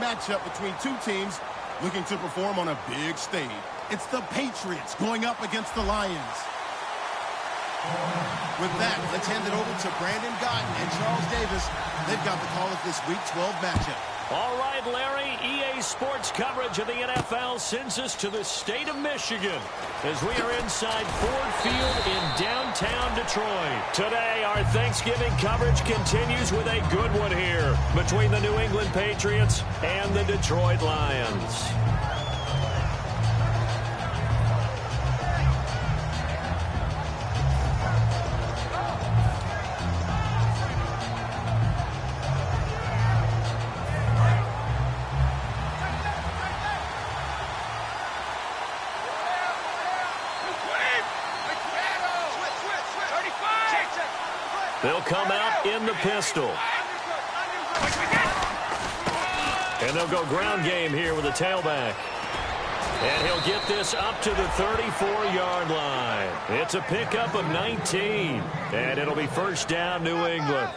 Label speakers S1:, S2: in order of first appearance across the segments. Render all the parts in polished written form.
S1: matchup between two teams looking to perform on a big stage. It's the Patriots going up against the Lions. With that, let's hand it over to Brandon Gotton and Charles Davis. They've got the call of this Week 12 matchup.
S2: All right, Larry, EA Sports coverage of the NFL sends us to the state of Michigan as we are inside Ford Field in downtown Detroit. Today, our Thanksgiving coverage continues with a good one here between the New England Patriots and the Detroit Lions. They'll come out in the pistol. And they'll go ground game here with a tailback. And he'll get this up to the 34-yard line. It's a pickup of 19. And it'll be first down, New England.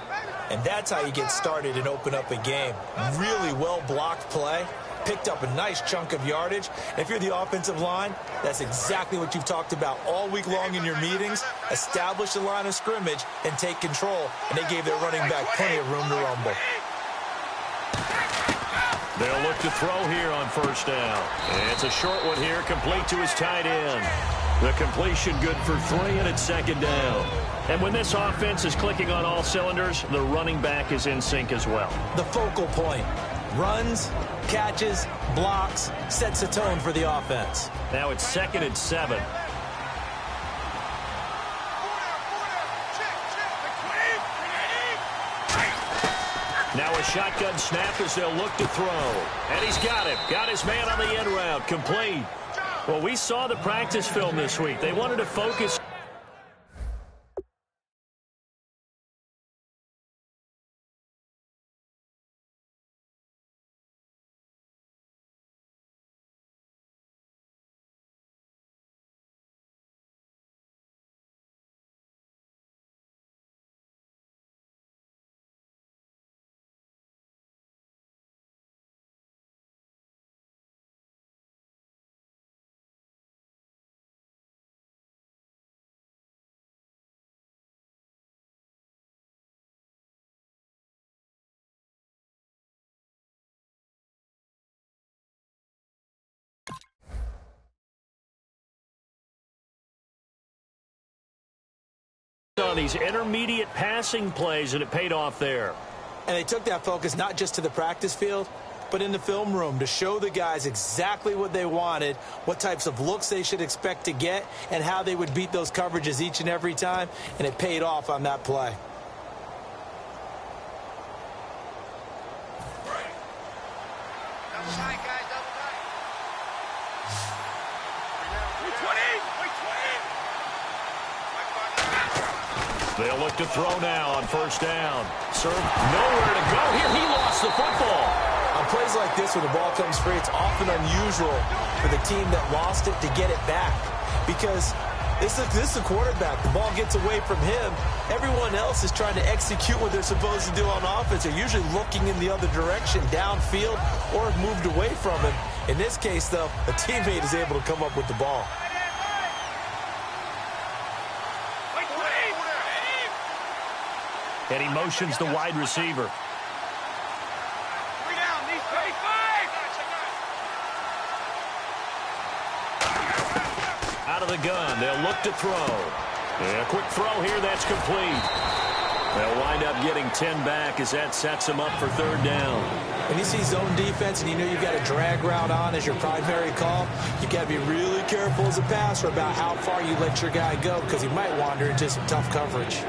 S3: And that's how you get started and open up a game. Really well-blocked play. Picked up a nice chunk of yardage. If you're the offensive line, that's exactly what you've talked about all week long in your meetings. Establish the line of scrimmage and take control. And they gave their running back plenty of room to rumble.
S2: They'll look to throw here on first down. And it's a short one here, complete to his tight end. The completion good for 3, and it's second down. And when this offense is clicking on all cylinders, the running back is in sync as well.
S3: The focal point. Runs, catches, blocks, sets the tone for the offense.
S2: Now it's 2nd and 7. Now a shotgun snap as they'll look to throw. And he's got it. Got his man on the end route. Complete. Well, we saw the practice film this week. They wanted to focus. On these intermediate passing plays, and it paid off there.
S3: And they took that focus not just to the practice field, but in the film room to show the guys exactly what they wanted, what types of looks they should expect to get, and how they would beat those coverages each and every time, and it paid off on that play.
S2: They'll look to throw now on first down. Serve nowhere to go here. He lost the football.
S3: On plays like this, when the ball comes free, it's often unusual for the team that lost it to get it back. Because this is the quarterback. The ball gets away from him. Everyone else is trying to execute what they're supposed to do on offense. They're usually looking in the other direction, downfield, or have moved away from him. In this case, though, a teammate is able to come up with the ball.
S2: And he motions the wide receiver. Out of the gun, they'll look to throw. And a quick throw here, that's complete. They'll wind up getting 10 back as that sets them up for third down.
S3: When you see zone defense and you know you've got a drag route on as your primary call, you've got to be really careful as a passer about how far you let your guy go because he might wander into some tough coverage.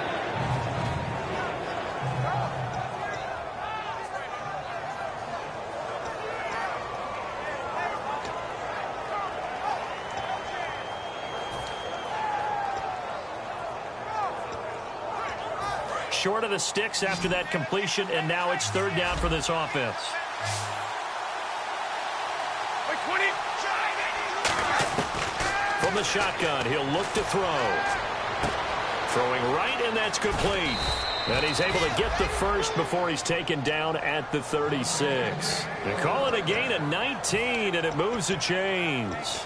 S2: Short of the sticks after that completion, and now it's third down for this offense. From the shotgun, he'll look to throw. Throwing right, and that's complete. And he's able to get the first before he's taken down at the 36. They call it a gain of 19, and it moves the chains.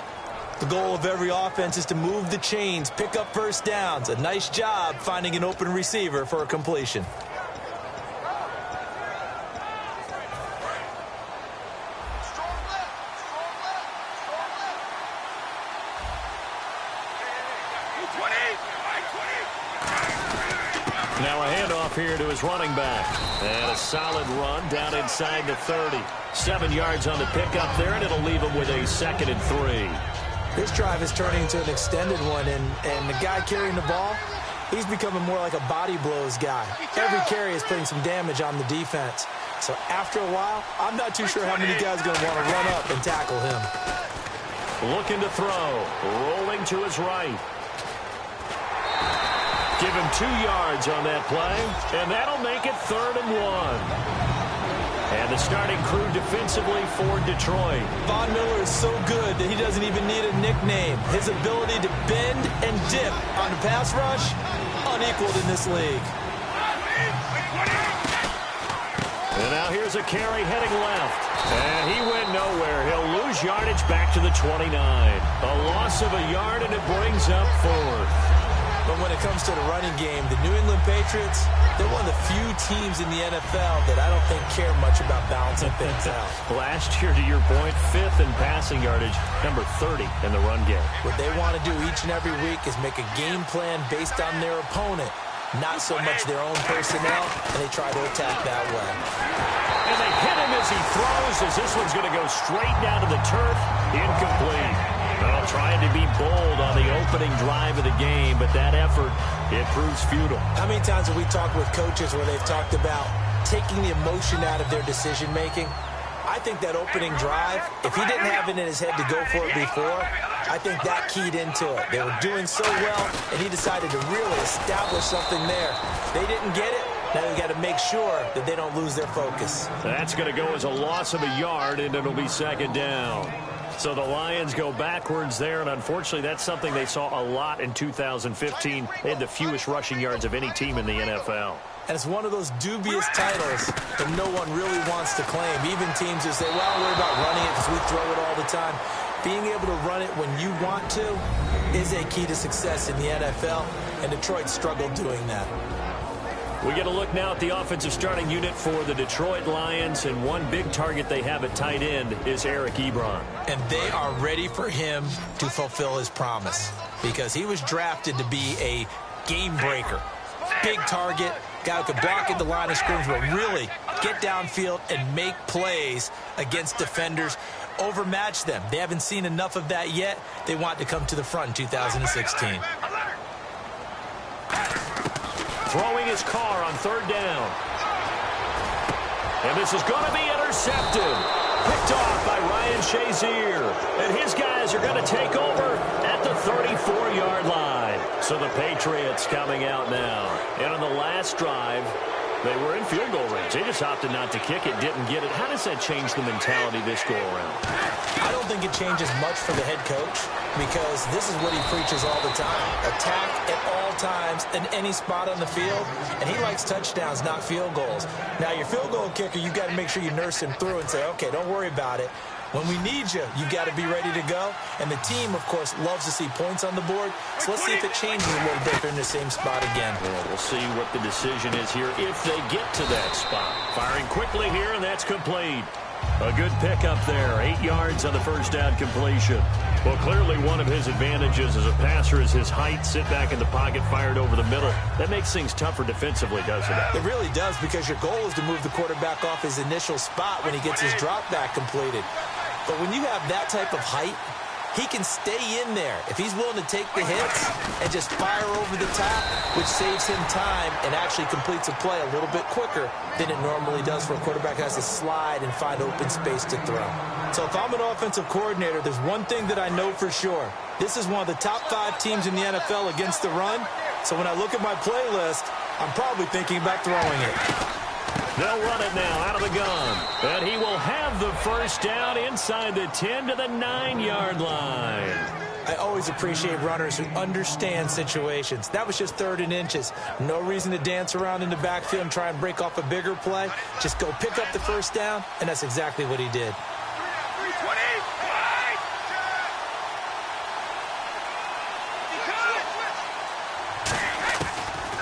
S3: The goal of every offense is to move the chains, pick up first downs. A nice job finding an open receiver for a completion.
S2: Now a handoff here to his running back. And a solid run down inside the 30. 7 yards on the pickup there, and it'll leave him with a 2nd and 3.
S3: This drive is turning into an extended one, and the guy carrying the ball, he's becoming more like a body blows guy. Every carry is putting some damage on the defense. So after a while, I'm not too sure how many guys are going to want to run up and tackle him.
S2: Looking to throw. Rolling to his right. Give him 2 yards on that play, and that'll make it 3rd and 1. And the starting crew defensively for Detroit.
S3: Von Miller is so good that he doesn't even need a nickname. His ability to bend and dip on the pass rush, unequaled in this league.
S2: And now here's a carry heading left. And he went nowhere. He'll lose yardage back to the 29. A loss of a yard, and it brings up 4th.
S3: But when it comes to the running game, the New England Patriots, they're one of the few teams in the NFL that I don't think care much about balancing things out.
S2: Last year, to your point, 5th in passing yardage, number 30 in the run game.
S3: What they want to do each and every week is make a game plan based on their opponent, not so much their own personnel, and they try to attack that way.
S2: And they hit him as he throws, as this one's going to go straight down to the turf. Incomplete. Well, trying to be bold on the opening drive of the game, but that effort, it proves futile.
S3: How many times have we talked with coaches where they've talked about taking the emotion out of their decision-making? I think that opening drive, if he didn't have it in his head to go for it before, I think that keyed into it. They were doing so well, and he decided to really establish something there. They didn't get it. Now they've got to make sure that they don't lose their focus.
S2: That's going to go as a loss of a yard, and it'll be 2nd down. So the Lions go backwards there, and unfortunately that's something they saw a lot in 2015. They had the fewest rushing yards of any team in the NFL.
S3: And it's one of those dubious titles that no one really wants to claim. Even teams who say, well, we're about running it because we throw it all the time. Being able to run it when you want to is a key to success in the NFL, and Detroit struggled doing that.
S2: We get a look now at the offensive starting unit for the Detroit Lions, and one big target they have at tight end is Eric Ebron.
S3: And they are ready for him to fulfill his promise because he was drafted to be a game breaker. Big target, guy who could block at the line of scrimmage, but really get downfield and make plays against defenders, overmatch them. They haven't seen enough of that yet. They want to come to the front in 2016.
S2: Throwing his car on 3rd down. And this is going to be intercepted. Picked off by Ryan Shazier. And his guys are going to take over at the 34-yard line. So the Patriots coming out now. And on the last drive, they were in field goal range. They just opted not to kick it, didn't get it. How does that change the mentality this go-around?
S3: I don't think it changes much for the head coach because this is what he preaches all the time. Attack at all times in any spot on the field, and he likes touchdowns, not field goals. Now, your field goal kicker, you've got to make sure you nurse him through and say, okay, don't worry about it. When we need you, you got to be ready to go. And the team, of course, loves to see points on the board. So let's see if it changes a little bit. They're in the same spot again.
S2: Well, we'll see what the decision is here if they get to that spot. Firing quickly here, and that's complete. A good pickup there. 8 yards on the first down completion. Well, clearly one of his advantages as a passer is his height. Sit back in the pocket, fired over the middle. That makes things tougher defensively, doesn't it?
S3: It really does, because your goal is to move the quarterback off his initial spot when he gets his drop back completed. But when you have that type of height, he can stay in there if he's willing to take the hits and just fire over the top, which saves him time and actually completes a play a little bit quicker than it normally does for a quarterback who has to slide and find open space to throw. So if I'm an offensive coordinator, there's one thing that I know for sure. This is one of the top 5 teams in the NFL against the run. So when I look at my playlist, I'm probably thinking about throwing it.
S2: They'll run it now out of the gun. And he will have the first down inside the 10 to the 9-yard line.
S3: I always appreciate runners who understand situations. That was just 3rd and inches. No reason to dance around in the backfield and try and break off a bigger play. Just go pick up the first down, and that's exactly what he did.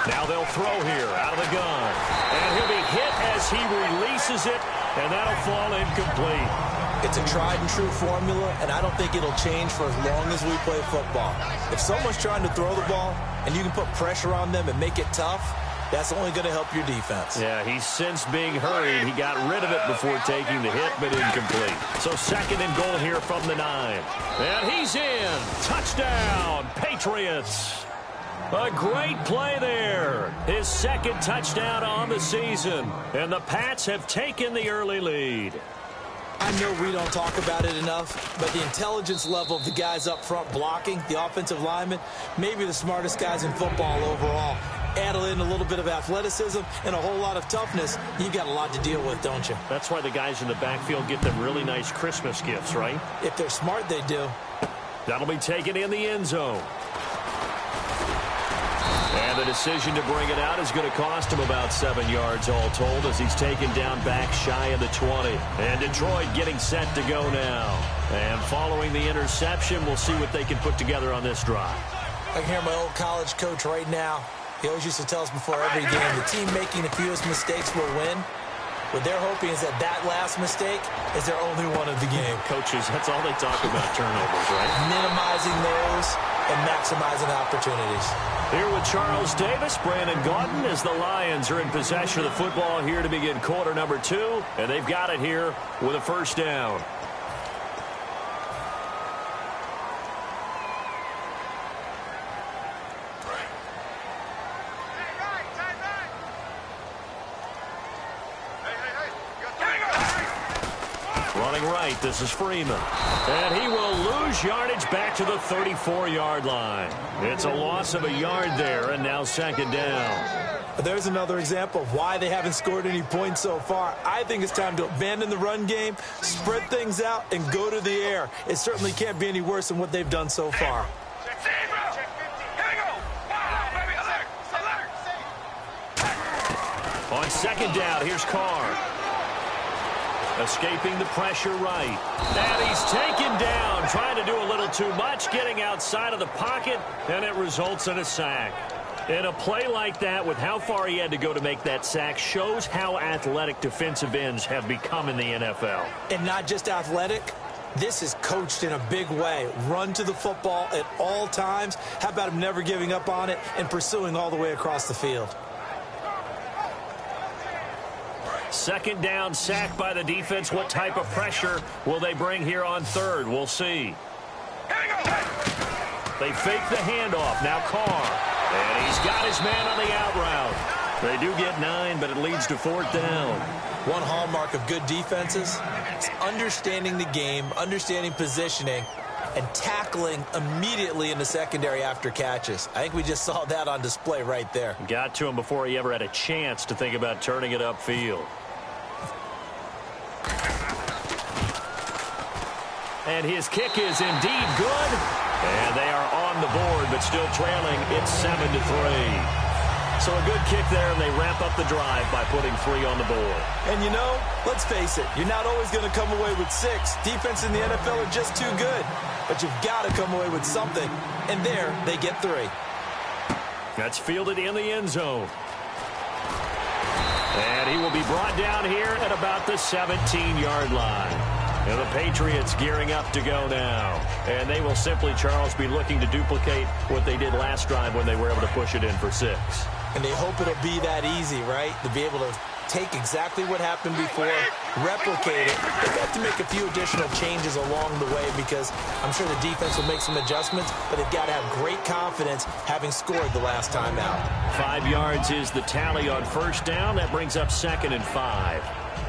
S2: Now they'll throw here out of the gun. And he'll be hit as he releases it, and that'll fall incomplete.
S3: It's a tried-and-true formula, and I don't think it'll change for as long as we play football. If someone's trying to throw the ball, and you can put pressure on them and make it tough, that's only going to help your defense.
S2: Yeah, he's since being hurried. He got rid of it before taking the hit, but incomplete. So 2nd and goal here from the 9. And he's in. Touchdown, Patriots. A great play there. His 2nd touchdown on the season. And the Pats have taken the early lead.
S3: I know we don't talk about it enough, but the intelligence level of the guys up front blocking, the offensive linemen, maybe the smartest guys in football overall. Add in a little bit of athleticism and a whole lot of toughness, you got a lot to deal with, don't you?
S2: That's why the guys in the backfield get them really nice Christmas gifts, right?
S3: If they're smart, they do.
S2: That'll be taken in the end zone. And the decision to bring it out is going to cost him about 7 yards all told as he's taken down back shy of the 20. And Detroit getting set to go now. And following the interception, we'll see what they can put together on this drive.
S3: I can hear my old college coach right now. He always used to tell us before every game, the team making the fewest mistakes will win. What they're hoping is that last mistake is their only one of the game.
S2: Coaches, that's all they talk about, turnovers, right?
S3: Minimizing those and maximizing opportunities.
S2: Here with Charles Davis, Brandon Gaudin, as the Lions are in possession of the football here to begin quarter number 2. And they've got it here with a first down. Running right, this is Freeman. And he will lose yardage back to the 34-yard line. It's a loss of a yard there, and now 2nd down.
S3: There's another example of why they haven't scored any points so far. I think it's time to abandon the run game, spread things out, and go to the air. It certainly can't be any worse than what they've done so far.
S2: On 2nd down, here's Carr. Escaping the pressure right. And he's taken down, trying to do a little too much, getting outside of the pocket, and it results in a sack. And a play like that, with how far he had to go to make that sack, shows how athletic defensive ends have become in the NFL.
S3: And not just athletic. This is coached in a big way. Run to the football at all times. How about him never giving up on it and pursuing all the way across the field?
S2: 2nd down, sack by the defense. What type of pressure will they bring here on 3rd? We'll see. They fake the handoff. Now Carr. And he's got his man on the out route. They do get 9, but it leads to 4th down.
S3: One hallmark of good defenses is understanding the game, understanding positioning, and tackling immediately in the secondary after catches. I think we just saw that on display right there.
S2: Got to him before he ever had a chance to think about turning it upfield. And his kick is indeed good. And they are on the board, but still trailing. It's 7-3. So a good kick there, and they wrap up the drive by putting 3 on the board.
S3: And you know, let's face it, you're not always going to come away with 6. Defense in the NFL are just too good. But you've got to come away with something. And there, they get 3.
S2: That's fielded in the end zone. And he will be brought down here at about the 17-yard line. And the Patriots gearing up to go now. And they will simply, Charles, be looking to duplicate what they did last drive when they were able to push it in for 6.
S3: And they hope it'll be that easy, right? To be able to take exactly what happened before, replicate it. They've got to make a few additional changes along the way because I'm sure the defense will make some adjustments, but they've got to have great confidence having scored the last time out.
S2: 5 yards is the tally on 1st down. That brings up 2nd and 5.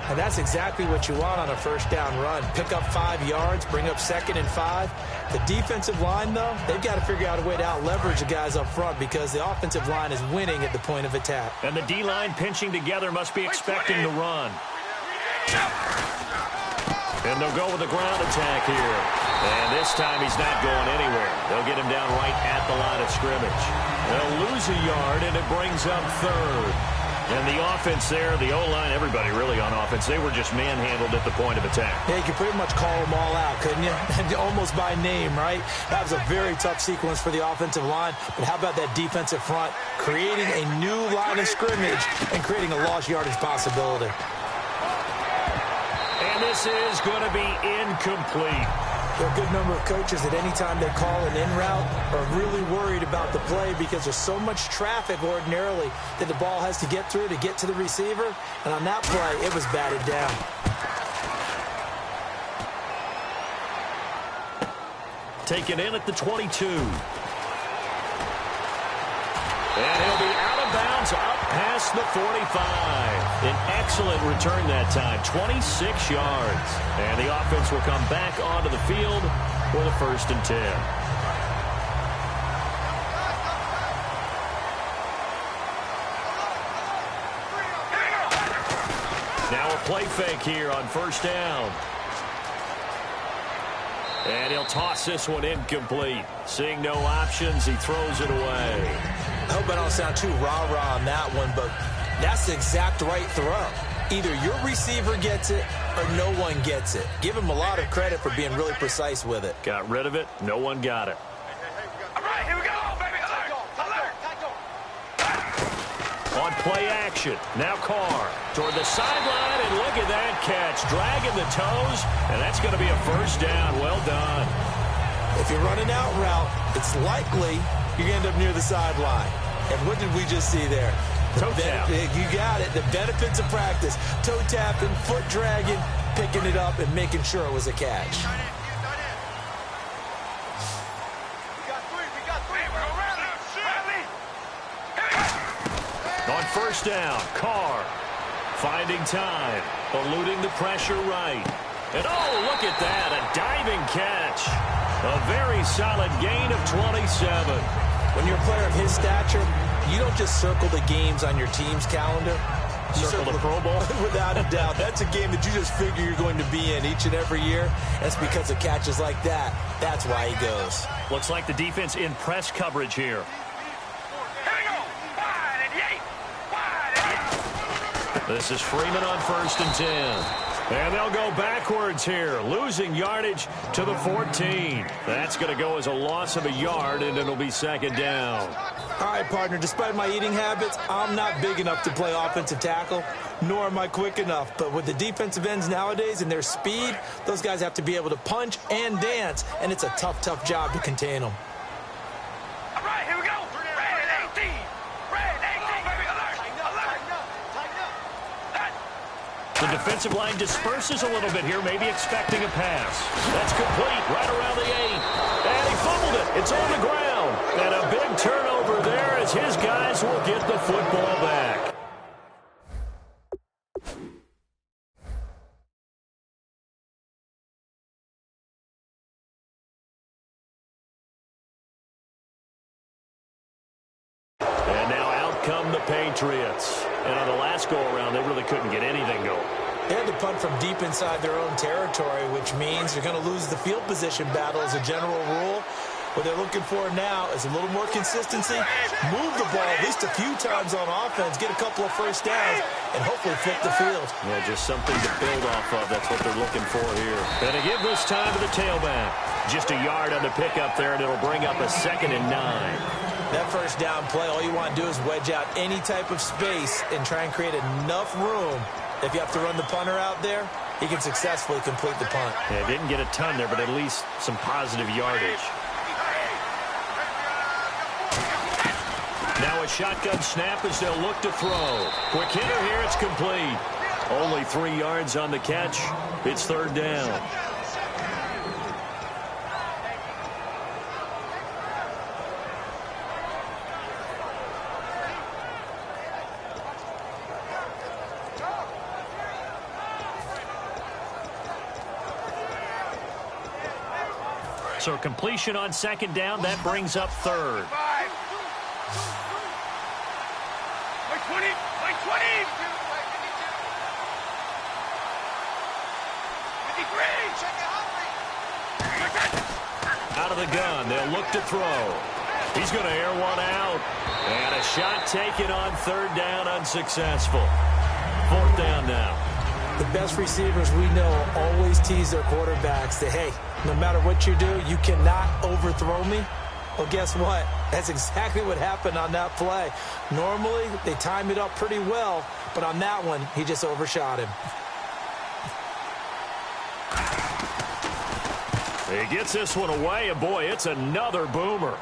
S3: And that's exactly what you want on a first down run. Pick up 5 yards, bring up 2nd and 5. The defensive line, though, they've got to figure out a way to out-leverage the guys up front because the offensive line is winning at the point of attack.
S2: And the D-line pinching together must be expecting the run. And they'll go with the ground attack here. And this time he's not going anywhere. They'll get him down right at the line of scrimmage. They'll lose a yard, and it brings up 3rd. And the offense there, the O-line, everybody really on offense, they were just manhandled at the point of attack.
S3: Yeah, you could pretty much call them all out, couldn't you? Almost by name, right? That was a very tough sequence for the offensive line. But how about that defensive front creating a new line of scrimmage and creating a lost yardage possibility?
S2: And this is going to be incomplete.
S3: There are a good number of coaches that any time they call an in route are really worried about the play because there's so much traffic ordinarily that the ball has to get through to get to the receiver. And on that play, it was batted down.
S2: Taken in at the 22. And he'll be out of bounds up past the 45. An excellent return that time, 26 yards. And the offense will come back onto the field for the 1st and 10. Now a play fake here on 1st down. And he'll toss this one incomplete. Seeing no options, he throws it away.
S3: I hope I don't sound too rah-rah on that one, but that's the exact right throw. Either your receiver gets it or no one gets it. Give him a lot of credit for being really precise with it.
S2: Got rid of it. No one got it.
S4: All right, here we go, baby. Alert.
S2: On play action. Now Carr toward the sideline, and look at that catch. Dragging the toes, and that's going to be a 1st down. Well done.
S3: If you're running out route, it's likely you're going to end up near the sideline. And what did we just see there?
S2: Toe tap.
S3: You got it. The benefits of practice. Toe tapping, foot dragging, picking it up, and making sure it was a catch.
S2: On 1st down, Carr finding time, eluding the pressure right. And oh, look at that, a diving catch. A very solid gain of 27.
S3: When you're a player of his stature, you don't just circle the games on your team's calendar. You
S2: circle the Pro Bowl?
S3: Without a doubt. That's a game that you just figure you're going to be in each and every year. That's because of catches like that. That's why he goes.
S2: Looks like the defense in press coverage here. This is Freeman on 1st and 10. And they'll go backwards here, losing yardage to the 14. That's going to go as a loss of a yard, and it'll be 2nd down.
S3: All right, partner, despite my eating habits, I'm not big enough to play offensive tackle, nor am I quick enough. But with the defensive ends nowadays and their speed, those guys have to be able to punch and dance, and it's a tough, tough job to contain them.
S4: All right, here we go. Red 18. Red 18, baby. Alert.
S2: The defensive line disperses a little bit here, maybe expecting a pass. That's complete, right around the 8. And he fumbled it. It's on the ground. And a big turnover there as his guys will get the football back. And now out come the Patriots. And on the last go-around, they really couldn't get anything going.
S3: They had to punt from deep inside their own territory, which means they're going to lose the field position battle as a general rule. What they're looking for now is a little more consistency, move the ball at least a few times on offense, get a couple of 1st downs, and hopefully flip the field.
S2: Yeah, just something to build off of. That's what they're looking for here. And to give this time to the tailback. Just a yard on the pickup there, and it'll bring up a 2nd and 9.
S3: That 1st down play, all you want to do is wedge out any type of space and try and create enough room. If you have to run the punter out there, he can successfully complete the punt.
S2: Yeah, didn't get a ton there, but at least some positive yardage. Now a shotgun snap as they'll look to throw. Quick hitter here, it's complete. Only 3 yards on the catch. It's 3rd down. So completion on second down, that brings up third.
S4: 20, 20.
S2: Out of the gun, they'll look to throw. He's going to air one out. And a shot taken on third down, unsuccessful. Fourth down now.
S3: The best receivers we know always tease their quarterbacks that, hey, no matter what you do, you cannot overthrow me. Well, guess what? That's exactly what happened on that play. Normally, they time it up pretty well, but on that one, he just overshot him.
S2: He gets this one away, and boy, it's another boomer.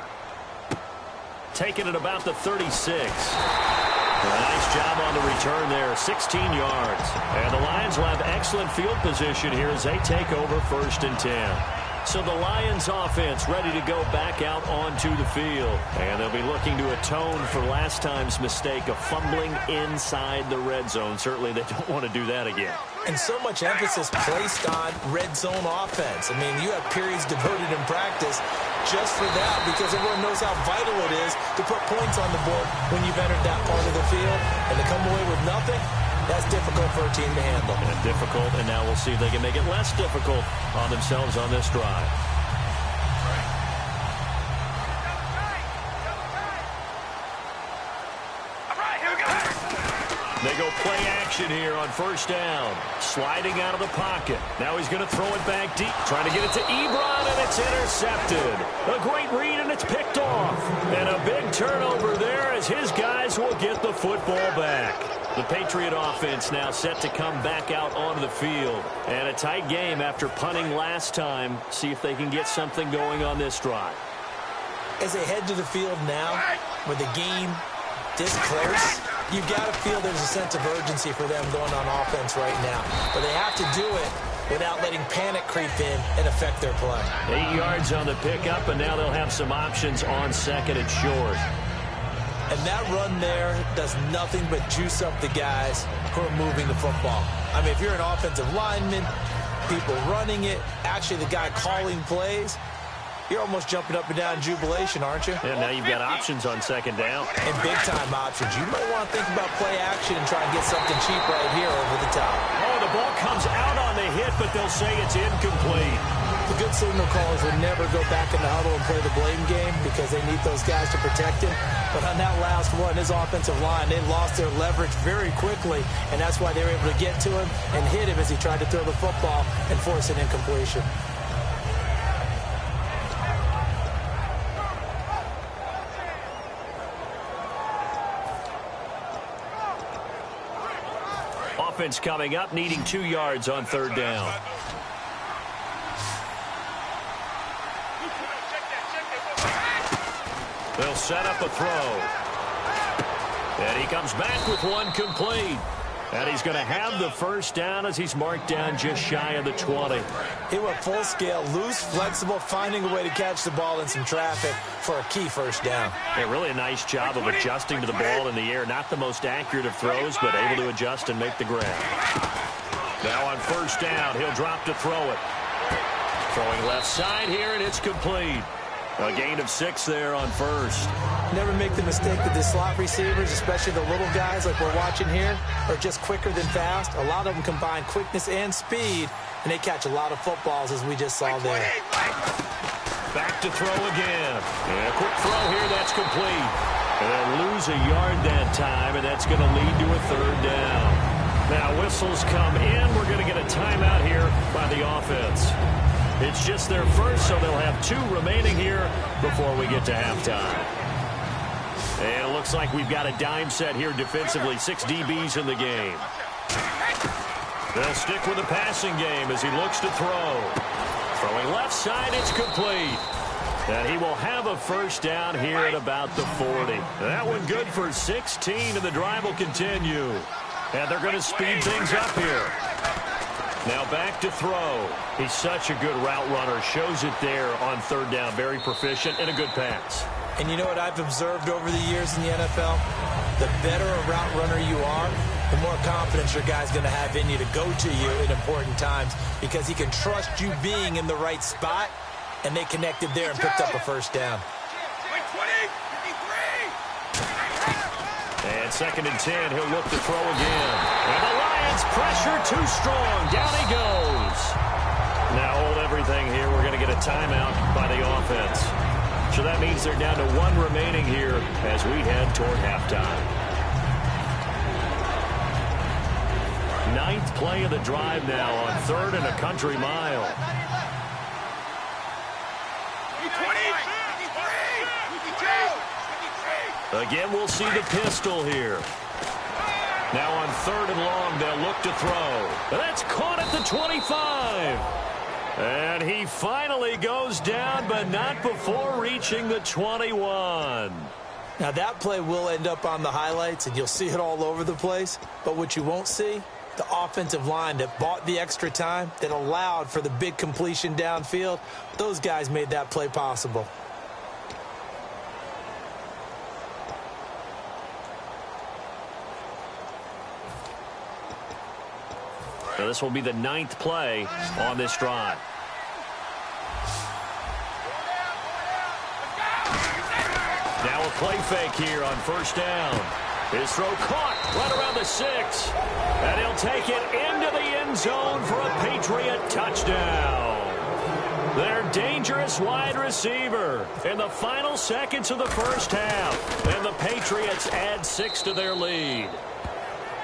S2: Taking it about the 36. A nice job on the return there, 16 yards. And the Lions will have excellent field position here as they take over 1st and 10. So the Lions offense ready to go back out onto the field. And they'll be looking to atone for last time's mistake of fumbling inside the red zone. Certainly they don't want to do that again.
S3: And so much emphasis placed on red zone offense. I mean, you have periods devoted in practice just for that because everyone knows how vital it is to put points on the board when you've entered that part of the field. And to come away with nothing, that's difficult for a team to handle.
S2: And difficult, and now we'll see if they can make it less difficult on themselves on this drive. They go play action here on 1st down. Sliding out of the pocket. Now he's going to throw it back deep. Trying to get it to Ebron, and it's intercepted. A great read, and it's picked off. And a big turnover there as his guys will get the football back. The Patriot offense now set to come back out onto the field. And a tight game after punting last time. See if they can get something going on this drive.
S3: As they head to the field now, with the game this close, you've got to feel there's a sense of urgency for them going on offense right now. But they have to do it without letting panic creep in and affect their play.
S2: 8 yards on the pickup, and now they'll have some options on 2nd and short.
S3: And that run there does nothing but juice up the guys who are moving the football. I mean, if you're an offensive lineman, people running it, actually the guy calling plays, you're almost jumping up and down in jubilation, aren't you?
S2: And now you've got options on 2nd down.
S3: And big-time options. You might want to think about play action and try and get something cheap right here over the top.
S2: Oh, the ball comes out on the hit, but they'll say it's incomplete.
S3: The good signal callers would never go back in the huddle and play the blame game because they need those guys to protect him. But on that last one, his offensive line, they lost their leverage very quickly, and that's why they were able to get to him and hit him as he tried to throw the football and force an incompletion.
S2: Offense coming up, needing 2 yards on 3rd down. They'll set up a throw. And he comes back with one complete. And he's going to have the 1st down as he's marked down just shy of the 20.
S3: He went full scale, loose, flexible, finding a way to catch the ball in some traffic for a key 1st down.
S2: Yeah, really a nice job of adjusting to the ball in the air. Not the most accurate of throws, but able to adjust and make the grab. Now on 1st down, he'll drop to throw it. Throwing left side here, and it's complete. A gain of 6 there on 1st.
S3: Never make the mistake that the slot receivers, especially the little guys like we're watching here, are just quicker than fast. A lot of them combine quickness and speed, and they catch a lot of footballs, as we just saw there.
S2: Back to throw again. And a quick throw here, that's complete. And they'll lose a yard that time, and that's going to lead to a 3rd down. Now whistles come in. We're going to get a timeout here by the offense. It's just their first, so they'll have 2 remaining here before we get to halftime. And it looks like we've got a dime set here defensively. 6 DBs in the game. They'll stick with the passing game as he looks to throw. Throwing left side, it's complete. And he will have a 1st down here at about the 40. That one good for 16, and the drive will continue. And they're going to speed things up here. Now back to throw. He's such a good route runner. Shows it there on 3rd down. Very proficient and a good pass.
S3: And you know what I've observed over the years in the NFL? The better a route runner you are, the more confidence your guy's going to have in you to go to you in important times because he can trust you being in the right spot and they connected there and picked up a first down.
S2: And 2nd and 10, he'll look to throw again. And the Lions pressure too strong. Down he goes. Now hold everything here. We're going to get a timeout by the offense. So that means they're down to 1 remaining here as we head toward halftime. 9th play of the drive now on 3rd and a country mile. Again, we'll see the pistol here. Now on 3rd and long, they'll look to throw. That's caught at the 25. And he finally goes down, but not before reaching the 21.
S3: Now that play will end up on the highlights, and you'll see it all over the place. But what you won't see, the offensive line that bought the extra time, that allowed for the big completion downfield, those guys made that play possible.
S2: So this will be the 9th play on this drive. Now a play fake here on 1st down. His throw caught right around the 6. And he'll take it into the end zone for a Patriot touchdown. Their dangerous wide receiver in the final seconds of the first half. And the Patriots add 6 to their lead.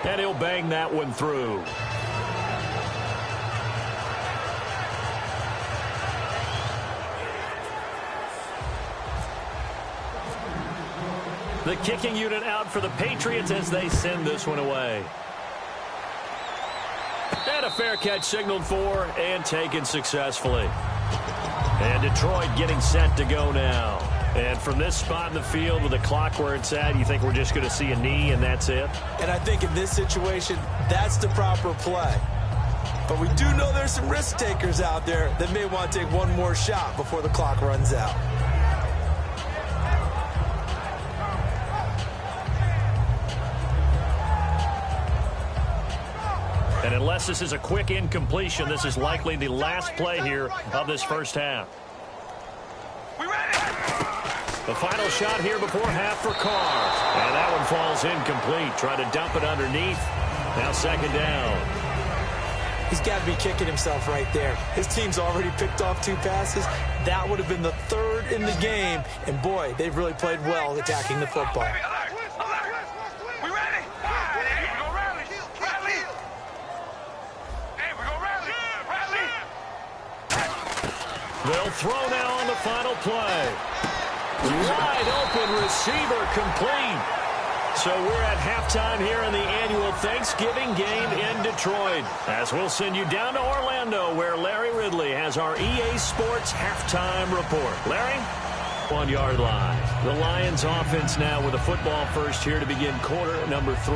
S2: And he'll bang that one through. The kicking unit out for the Patriots as they send this one away. And a fair catch signaled for and taken successfully. And Detroit getting set to go now. And from this spot in the field with the clock where it's at, you think we're just going to see a knee and that's it?
S3: And I think in this situation, that's the proper play. But we do know there's some risk takers out there that may want to take one more shot before the clock runs out.
S2: And unless this is a quick incompletion, this is likely the last play here of this first half. The final shot here before half for Carr. And that one falls incomplete. Trying to dump it underneath. Now 2nd down.
S3: He's got to be kicking himself right there. His team's already picked off 2 passes. That would have been the 3rd in the game. And boy, they've really played well attacking the football.
S2: They'll throw now on the final play. Wide open receiver complete. So we're at halftime here in the annual Thanksgiving game in Detroit. As we'll send you down to Orlando where Larry Ridley has our EA Sports halftime report. Larry? 1-yard line. The Lions offense now with a football first here to begin quarter number 3.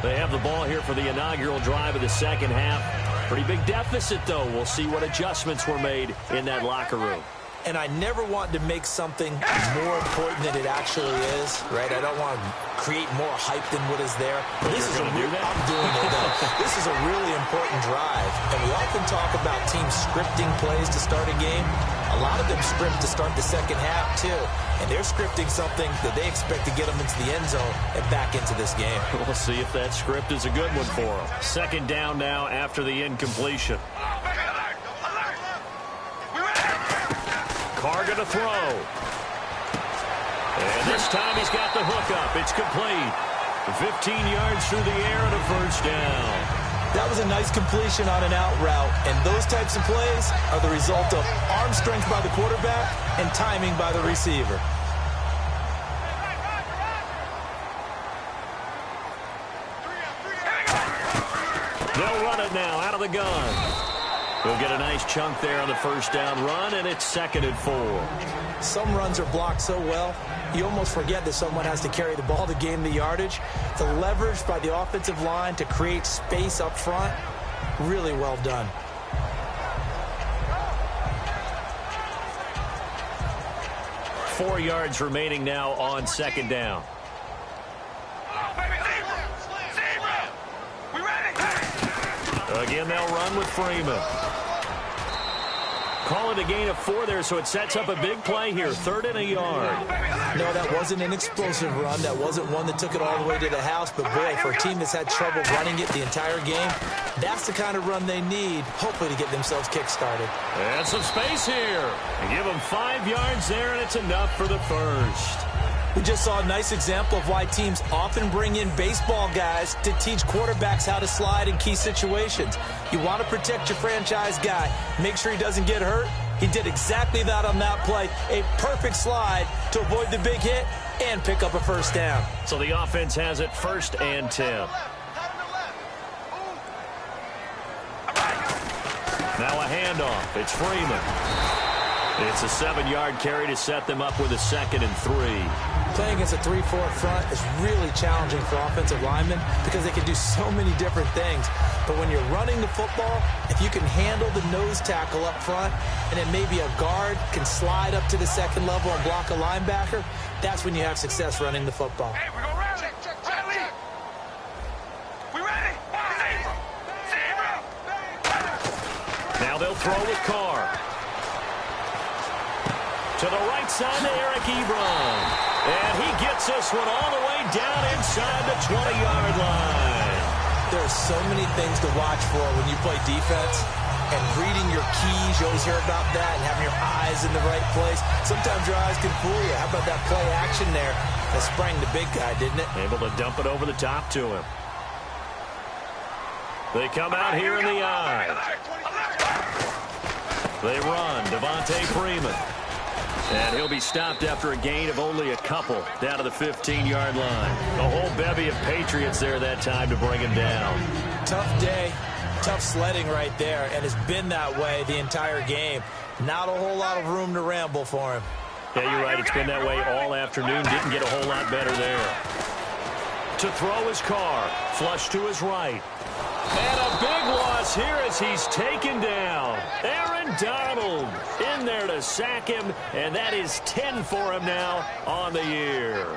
S2: They have the ball here for the inaugural drive of the second half. Pretty big deficit, though. We'll see what adjustments were made in that locker room.
S3: And I never want to make something more important than it actually is, right? I don't want to create more hype than what is there.
S2: But this is I'm doing it,
S3: though. This is a really important drive. And we often talk about teams scripting plays to start a game. A lot of them script to start the second half, too. And they're scripting something that they expect to get them into the end zone and back into this game.
S2: We'll see if that script is a good one for them. 2nd down now after the incompletion. Carr going to throw. And this time he's got the hook up. It's complete. 15 yards through the air and a first down.
S3: That was a nice completion on an out route, and those types of plays are the result of arm strength by the quarterback and timing by the receiver.
S2: They'll run it now out of the gun. They'll get a nice chunk there on the first down run, and it's 2nd and 4.
S3: Some runs are blocked so well, you almost forget that someone has to carry the ball to gain the yardage. The leverage by the offensive line to create space up front, really well done.
S2: Four yards remaining now on 2nd down. Again, they'll run with Freeman. call it a gain of 4 there, so it sets up a big play here. 3rd and a yard.
S3: No, that wasn't an explosive run. That wasn't one that took it all the way to the house. But, boy, for a team that's had trouble running it the entire game, that's the kind of run they need, hopefully, to get themselves kick-started.
S2: And some space here. And give them 5 yards there, and it's enough for the first.
S3: We just saw a nice example of why teams often bring in baseball guys to teach quarterbacks how to slide in key situations. You want to protect your franchise guy. Make sure he doesn't get hurt. He did exactly that on that play. A perfect slide to avoid the big hit and pick up a first down.
S2: So the offense has it 1st and 10. Now a handoff. It's Freeman. It's a 7-yard carry to set them up with a 2nd and 3.
S3: Playing against a 3-4 front is really challenging for offensive linemen because they can do so many different things. But when you're running the football, if you can handle the nose tackle up front and then maybe a guard can slide up to the 2nd level and block a linebacker, that's when you have success running the football.
S4: Hey, we go rally. Rally. We ready? Zebra.
S2: Now they'll throw with Carr. To the right side to Eric Ebron. And he gets this one all the way down inside the 20-yard line.
S3: There are so many things to watch for when you play defense. And reading your keys, you always hear about that, and having your eyes in the right place. Sometimes your eyes can fool you. How about that play action there? That sprang the big guy, didn't it?
S2: Able to dump it over the top to him. They come out here in the eye. They run. Devontae Freeman. And he'll be stopped after a gain of only a couple down to the 15-yard line. A whole bevy of Patriots there that time to bring him down.
S3: Tough day, tough sledding right there, and it's been that way the entire game. Not a whole lot of room to ramble for him.
S2: Yeah, you're right. It's been that way all afternoon. Didn't get a whole lot better there. To throw his Carr. Flush to his right. And a big loss here as he's taken down. Aaron Donald in there to sack him, and that is 10 for him now on the year.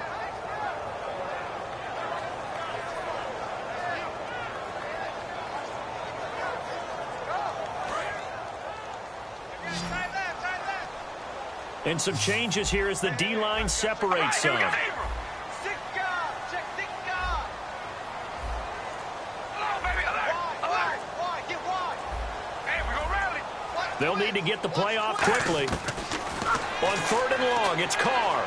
S2: And some changes here as the D-line separates some. They'll need to get the play off quickly. On 3rd and long, it's Carr.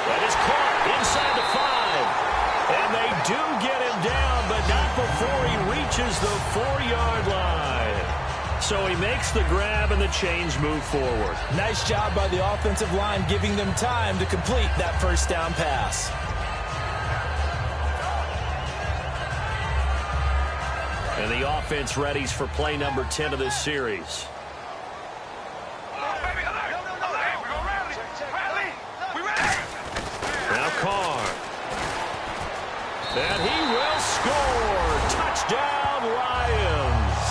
S2: That is caught inside the 5. And they do get him down, but not before he reaches the 4-yard line. So he makes the grab and the chains move forward.
S3: Nice job by the offensive line giving them time to complete that first down pass.
S2: And the offense readies for play number 10 of this series. Now Carr. And he will score. Touchdown, Lions.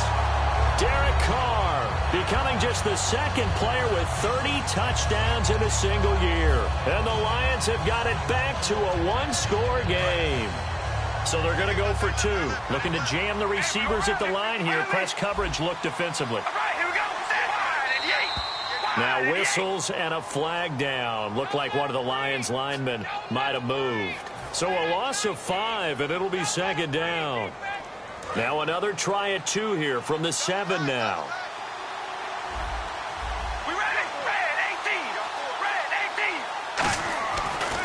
S2: Derek Carr becoming just the 2nd player with 30 touchdowns in a single year. And the Lions have got it back to a 1-score game. So they're going to go for 2. Looking to jam the receivers at the line here. Press coverage look defensively. Now whistles and a flag down. Looked like one of the Lions linemen might have moved. So a loss of 5, and it'll be 2nd down. Now another try at 2 here from the 7 now.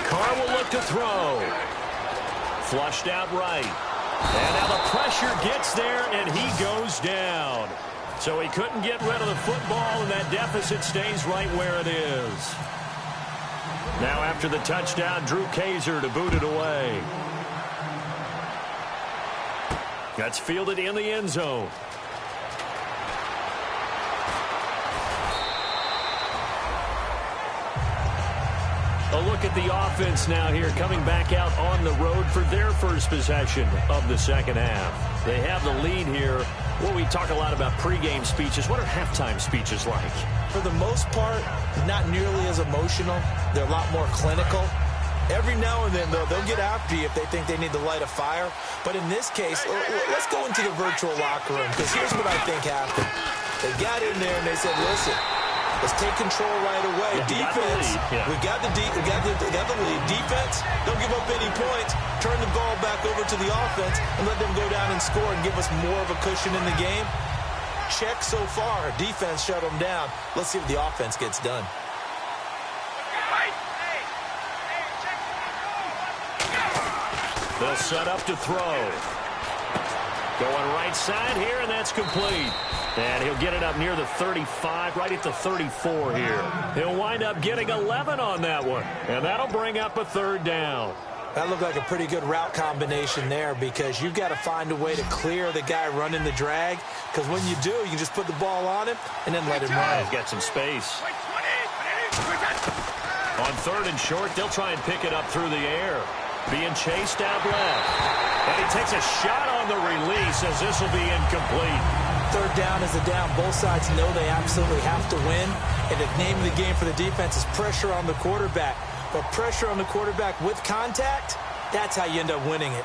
S2: Carr will look to throw. Flushed out right. And now the pressure gets there, and he goes down. So he couldn't get rid of the football, and that deficit stays right where it is. Now after the touchdown, Drew Kaiser to boot it away. That's fielded in the end zone. A look at the offense now here, coming back out on the road for their first possession of the second half. They have the lead here. Well, we talk a lot about pregame speeches. What are halftime speeches like?
S3: For the most part, not nearly as emotional. They're a lot more clinical. Every now and then, though, they'll get after you if they think they need to light a fire. But in this case, let's go into the virtual locker room, because here's what I think happened. They got in there and they said, listen, let's take control right away. Defense, we got the lead. Defense, don't give up any points. Turn the ball back over to the offense and let them go down and score and give us more of a cushion in the game. Check so far. Defense shut them down. Let's see if the offense gets done.
S2: They'll set up to throw. Going right side here, and that's complete. And he'll get it up near the 35, right at the 34 here. He'll wind up getting 11 on that one, and that'll bring up a third down.
S3: That looked like a pretty good route combination there because you've got to find a way to clear the guy running the drag, because when you do, you can just put the ball on him and then let him run.
S2: He's got some space. On third and short, they'll try and pick it up through the air. Being chased out left. And he takes a shot on the release as this will be incomplete.
S3: Third down is a down. Both sides know they absolutely have to win. And the name of the game for the defense is pressure on the quarterback. But pressure on the quarterback with contact, that's how you end up winning it.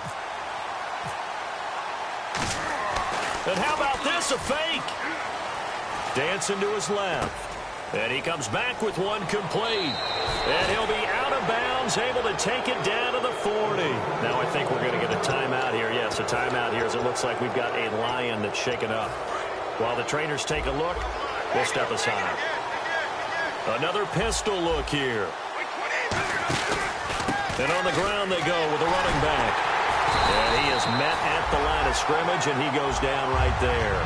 S2: And how about this, a fake? Dancing to his left. And he comes back with one complete. And he'll be out of bounds, able to take it down to the 40. Now I think we're going to get a timeout here. Yes, a timeout here as it looks like we've got a lion that's shaken up. While the trainers take a look, we'll step aside. Another pistol look here. And on the ground they go with a running back. And he is met at the line of scrimmage, and he goes down right there.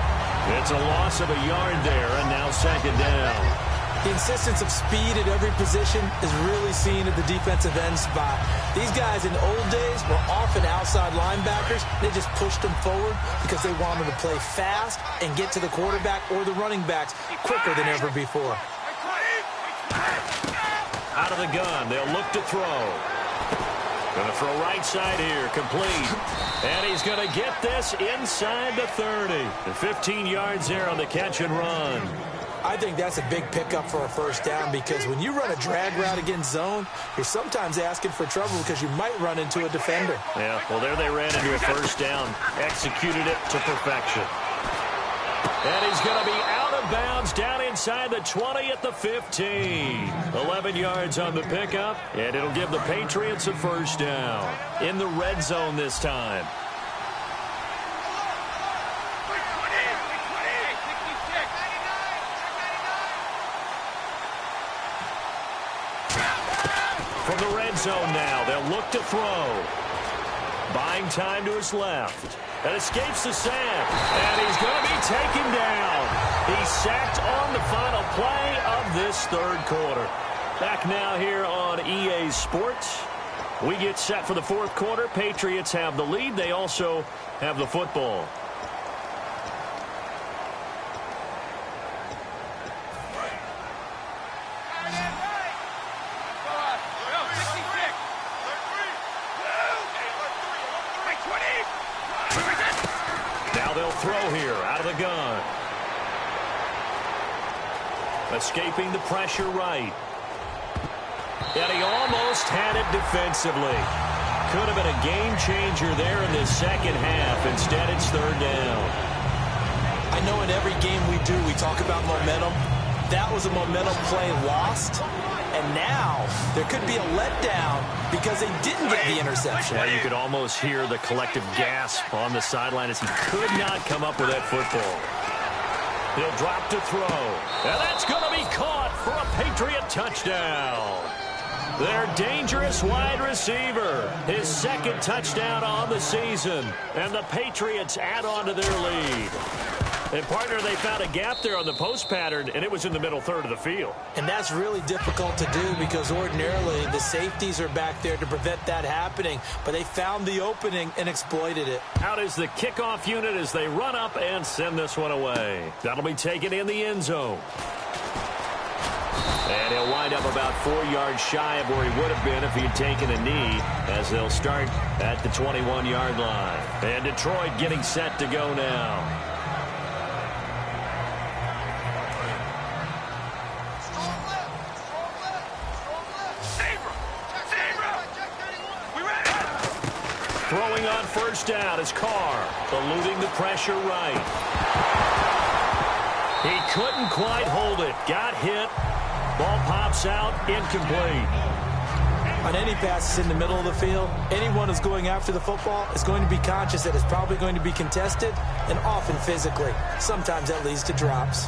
S2: It's a loss of a yard there, and now second down.
S3: The insistence of speed at every position is really seen at the defensive end spot. These guys in the old days were often outside linebackers. They just pushed them forward because they wanted to play fast and get to the quarterback or the running backs quicker than ever before.
S2: Out of the gun, they'll look to throw. Going to throw right side here, complete. And he's going to get this inside the 30. And 15 yards there on the catch and run.
S3: I think that's a big pickup for a first down because when you run a drag route against zone, you're sometimes asking for trouble because you might run into a defender.
S2: Yeah, well, there they ran into a first down. Executed it to perfection. And he's going to be out of bounds down inside the 20 at the 15. 11 yards on the pickup, and it'll give the Patriots a first down. In the red zone this time. From the red zone now, they'll look to throw. Buying time to his left. And escapes the sack. And he's going to be taken down. He's sacked on the final play of this third quarter. Back now here on EA Sports. We get set for the fourth quarter. Patriots have the lead. They also have the football. Now they'll throw here out of the gun. Escaping the pressure right. And he almost had it defensively. Could have been a game changer there in the second half. Instead, it's third down.
S3: I know in every game we do, we talk about momentum. That was a momentum play lost. And now there could be a letdown because they didn't get the interception.
S2: Yeah, you could almost hear the collective gasp on the sideline as he could not come up with that football. He'll drop to throw. And that's going to be caught for a Patriot touchdown. Their dangerous wide receiver. His second touchdown on the season. And the Patriots add on to their lead. And, partner, they found a gap there on the post pattern, and it was in the middle third of the field.
S3: And that's really difficult to do because ordinarily the safeties are back there to prevent that happening. But they found the opening and exploited it.
S2: Out is the kickoff unit as they run up and send this one away. That'll be taken in the end zone. And he'll wind up about 4 yards shy of where he would have been if he had taken a knee as they'll start at the 21-yard line. And Detroit getting set to go now. Throwing on first down is Carr, eluding the pressure right. He couldn't quite hold it. Got hit. Ball pops out, incomplete.
S3: On any passes in the middle of the field, anyone who's going after the football is going to be conscious that it's probably going to be contested, and often physically. Sometimes that leads to drops.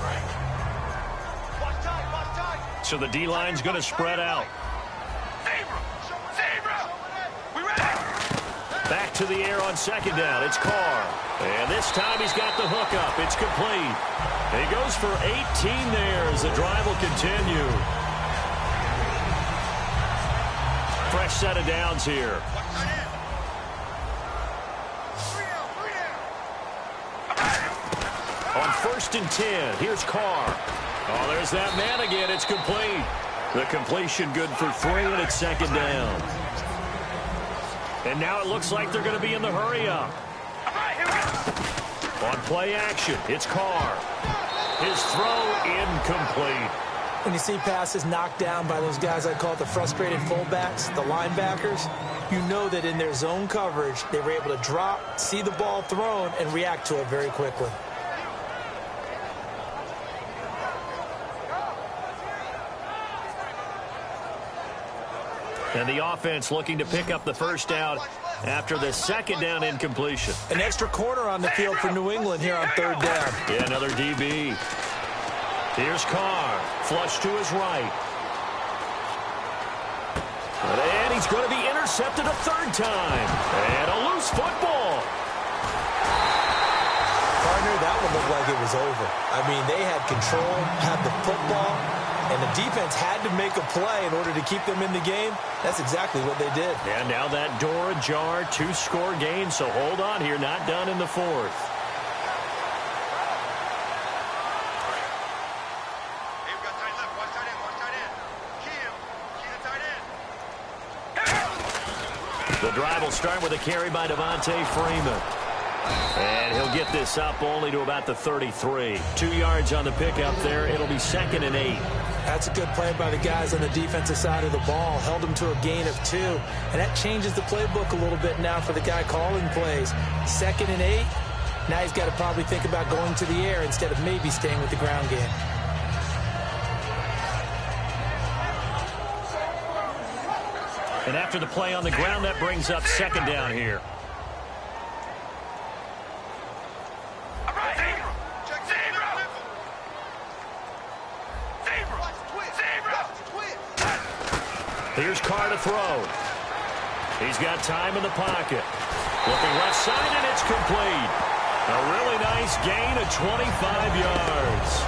S2: So the D-line's going to spread out. Back to the air on second down. It's Carr. And this time he's got the hookup. It's complete. He goes for 18 there as the drive will continue. Fresh set of downs here. On 1st and 10, here's Carr. Oh, there's that man again. It's complete. The completion good for 3, and it's second down. And now it looks like they're going to be in the hurry-up. On play action, it's Carr. His throw incomplete.
S3: When you see passes knocked down by those guys I call the frustrated fullbacks, the linebackers, you know that in their zone coverage, they were able to drop, see the ball thrown, and react to it very quickly.
S2: And the offense looking to pick up the first down after the second down incompletion.
S3: An extra corner on the field for New England here on 3rd down.
S2: Yeah, another DB. Here's Carr. Flush to his right. And he's going to be intercepted a 3rd time. And a loose football.
S3: Partner, that one looked like it was over. I mean, they had control, had the football, and the defense had to make a play in order to keep them in the game. That's exactly what they did.
S2: And now that door ajar, 2-score game, so hold on here, not done in the 4th. The drive will start with a carry by Devontae Freeman. And he'll get this up only to about the 33. 2 yards on the pickup there. It'll be 2nd and 8.
S3: That's a good play by the guys on the defensive side of the ball. Held them to a gain of 2. And that changes the playbook a little bit now for the guy calling plays. 2nd and 8. Now he's got to probably think about going to the air instead of maybe staying with the ground game.
S2: And after the play on the ground, that brings up 2nd down here. Here's Carr to throw. He's got time in the pocket. Looking left side, and it's complete. A really nice gain of 25 yards.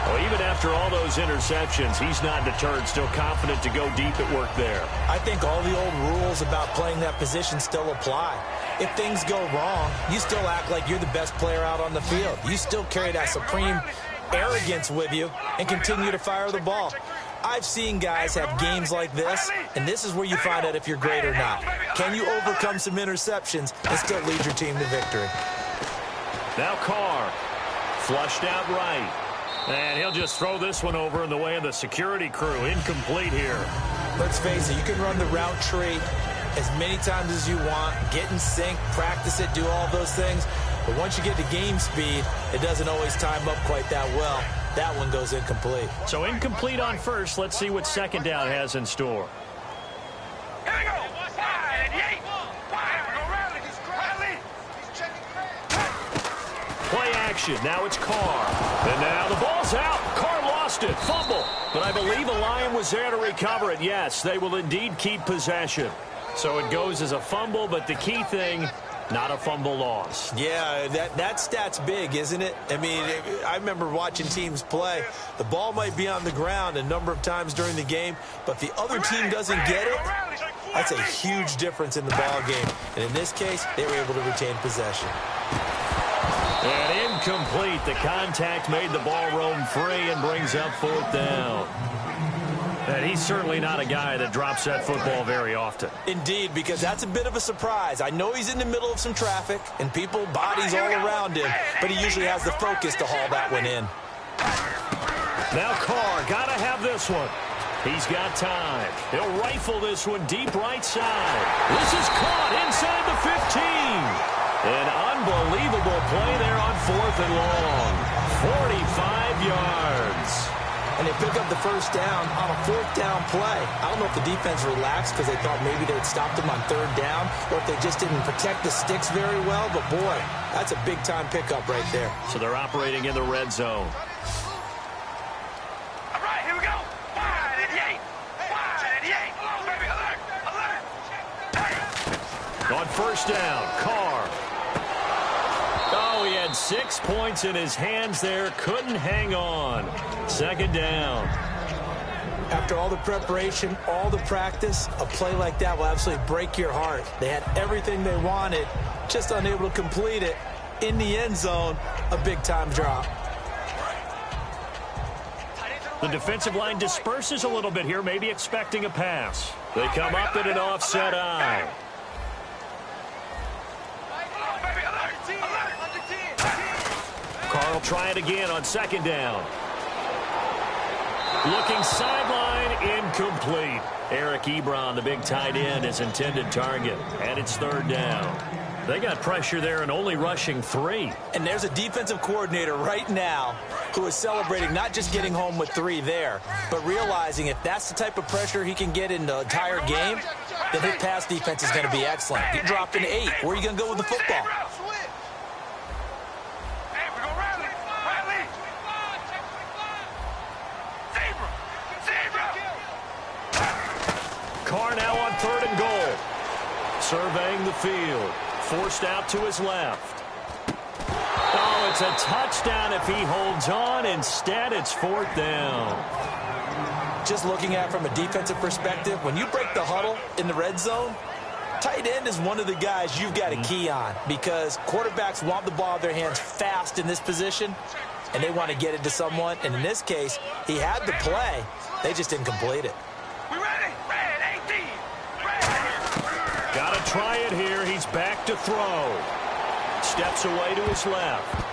S2: Well, even after all those interceptions, he's not deterred, still confident to go deep at work there.
S3: I think all the old rules about playing that position still apply. If things go wrong, you still act like you're the best player out on the field. You still carry that supreme arrogance with you and continue to fire the ball. I've seen guys have games like this, and this is where you find out if you're great or not. Can you overcome some interceptions and still lead your team to victory?
S2: Now Carr, flushed out right. And he'll just throw this one over in the way of the security crew. Incomplete here.
S3: Let's face it, you can run the route tree as many times as you want, get in sync, practice it, do all those things. But once you get to game speed, it doesn't always time up quite that well. That one goes incomplete.
S2: So incomplete on first. Let's see what 2nd down has in store.
S4: Here we go.
S2: Play action. Now it's Carr. And now the ball's out. Carr lost it. Fumble. But I believe a Lion was there to recover it. Yes, they will indeed keep possession. So it goes as a fumble, but the key thing, not a fumble loss.
S3: Yeah, that stat's big, isn't it? I mean, I remember watching teams play. The ball might be on the ground a number of times during the game, but the other team doesn't get it. That's a huge difference in the ball game. And in this case, they were able to retain possession.
S2: And incomplete. The contact made the ball roam free and brings up 4th down. And he's certainly not a guy that drops that football very often.
S3: Indeed, because that's a bit of a surprise. I know he's in the middle of some traffic and people, bodies all around him, but he usually has the focus to haul that one in.
S2: Now Carr, gotta have this one. He's got time. He'll rifle this one deep right side. This is caught inside the 15. An unbelievable play there on 4th and long. 45 yards.
S3: And they pick up the first down on a 4th down play. I don't know if the defense relaxed because they thought maybe they'd stopped them on 3rd down, or if they just didn't protect the sticks very well. But, boy, that's a big-time pickup right there.
S2: So they're operating in the red zone.
S4: All right, here we go. Wide and yank. Wide and yank. Come on, baby. Alert. Alert. Hey.
S2: On first down, Carr. Oh, he had 6 points in his hands there. Couldn't hang on. 2nd down.
S3: After all the preparation, all the practice, a play like that will absolutely break your heart. They had everything they wanted, just unable to complete it. In the end zone, a big-time drop.
S2: The defensive line disperses a little bit here, maybe expecting a pass. They come up in an offset eye. Carr will try it again on 2nd down. Looking sideline, incomplete. Eric Ebron, the big tight end, his intended target. And it's 3rd down. They got pressure there and only rushing 3.
S3: And there's a defensive coordinator right now who is celebrating not just getting home with 3 there, but realizing if that's the type of pressure he can get in the entire game, then his pass defense is going to be excellent. He dropped an 8. Where are you going to go with the football?
S2: Carr now on 3rd and goal. Surveying the field. Forced out to his left. Oh, it's a touchdown if he holds on. Instead, it's 4th down.
S3: Just looking at it from a defensive perspective, when you break the huddle in the red zone, tight end is one of the guys you've got to key on because quarterbacks want the ball in their hands fast in this position, and they want to get it to someone. And in this case, he had the play. They just didn't complete it.
S4: We ready? Red 18. Red.
S2: Got to try it here. He's back to throw. Steps away to his left.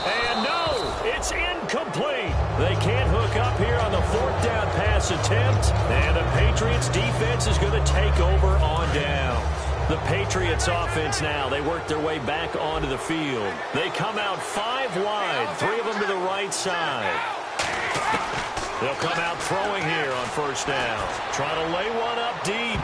S2: And no, it's incomplete. They can't hook up here on the 4th down pass attempt. And the Patriots defense is going to take over on down. The Patriots offense now, they work their way back onto the field. They come out 5 wide, 3 of them to the right side. They'll come out throwing here on 1st down. Trying to lay one up deep.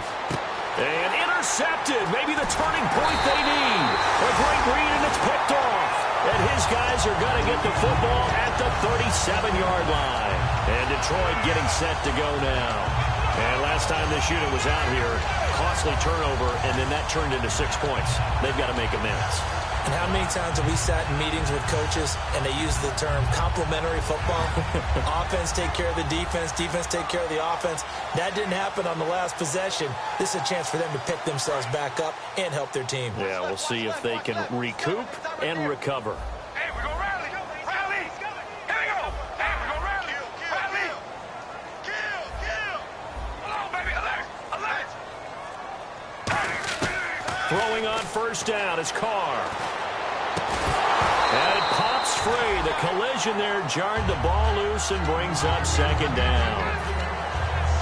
S2: And intercepted. Maybe the turning point they need. A great read, and it's picked off. And his guys are going to get the football at the 37-yard line. And Detroit getting set to go now. And last time this unit was out here, costly turnover, and then that turned into 6 points. They've got to make amends.
S3: And how many times have we sat in meetings with coaches and they use the term complementary football? Offense take care of the defense, defense take care of the offense. That didn't happen on the last possession. This is a chance for them to pick themselves back up and help their team.
S2: Yeah, we'll see if they can recoup and recover.
S4: Hey, we're going to rally. Rally. Here we go. Hey, we're going to rally. Rally. Kill. Come on, baby. Alert.
S2: Throwing on 1st down is Carr. And it pops free. The collision there jarred the ball loose and brings up 2nd down.